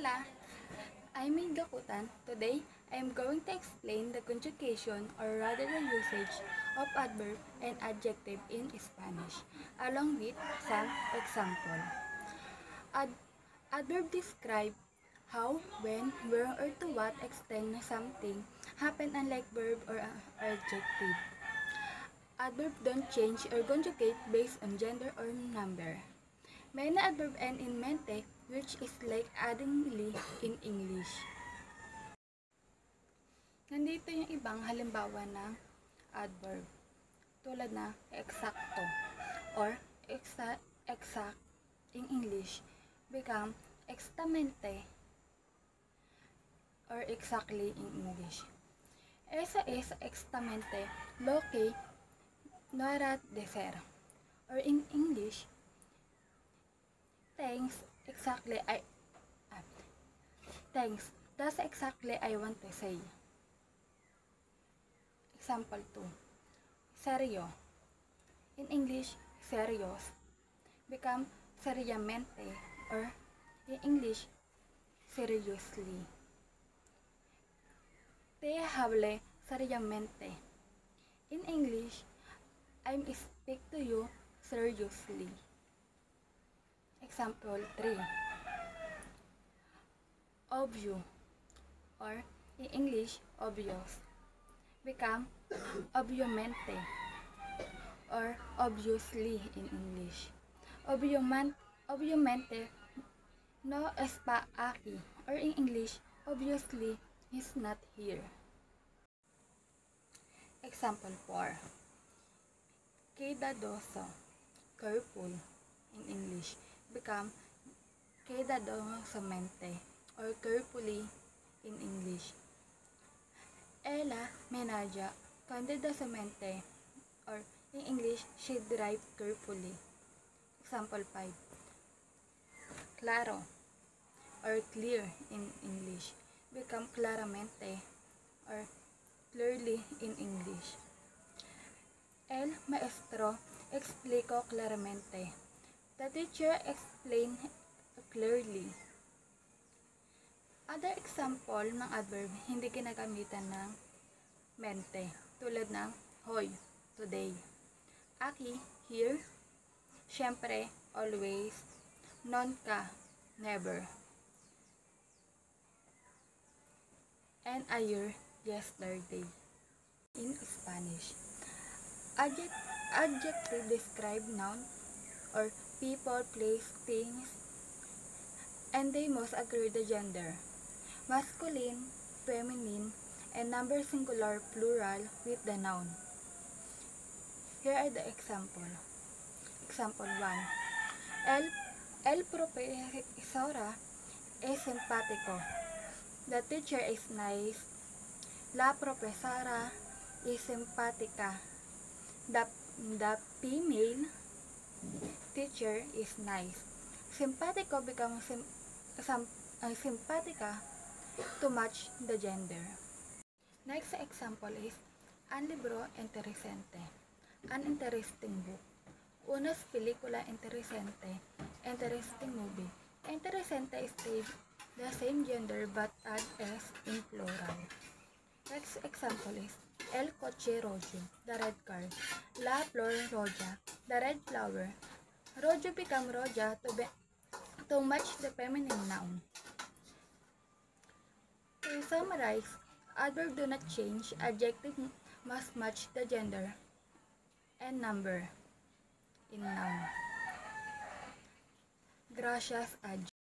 Hola, I'm May Gakutan. Today, I am going to explain the conjugation or rather the usage of adverb and adjective in Spanish, along with some example. Adverb describe how, when, where, or to what extent something happen, unlike verb or adjective. Adverb don't change or conjugate based on gender or number. Many adverb end in mente, which is like adding li in English. Nandito yung ibang halimbawa ng adverb. Tulad na eksakto or exact in English become exactamente or exactly in English. Esa es exactamente lo que no era de ser. Or in English, Thanks, that's exactly I want to say. Example 2. Serio. In English, serious become seriamente or in English, seriously. Te hable seriamente. In English, I speak to you seriously. Example 3. Obvio or in English, obvious become obviamente or obviously in English. Obviamente no está aquí or in English, obviously is not here. Example 4. Cuidadoso, careful in English become cuidadosamente or carefully in English. Ella manage cuidadosamente or in English, she drive carefully. Example 5. Claro or clear in English become claramente or clearly in English. El maestro explicó claramente. The teacher explained clearly. Other example ng adverb hindi ginagamitan ng mente, tulad ng hoy, today, aki, here, syempre, always, nunca, never, and ayer, yesterday. In Spanish, adjective describe noun or people, place, things, and they must agree the gender. Masculine, feminine, and number singular, plural with the noun. Here are the example. Example 1. El profesora es simpático. The teacher is nice. La profesora is simpática. The female teacher is nice. Simpático becomes simpática to match the gender. Next example is un libro interesante. An interesting book. Unas película interesante. Interesting movie. Interesante is the same gender but add s in plural. Next example is el coche rojo, the red car. La flor roja, the red flower. Rojo become roja to match the feminine noun. To summarize, adverb do not change, adjective must match the gender and number in noun. Gracias, Adjo.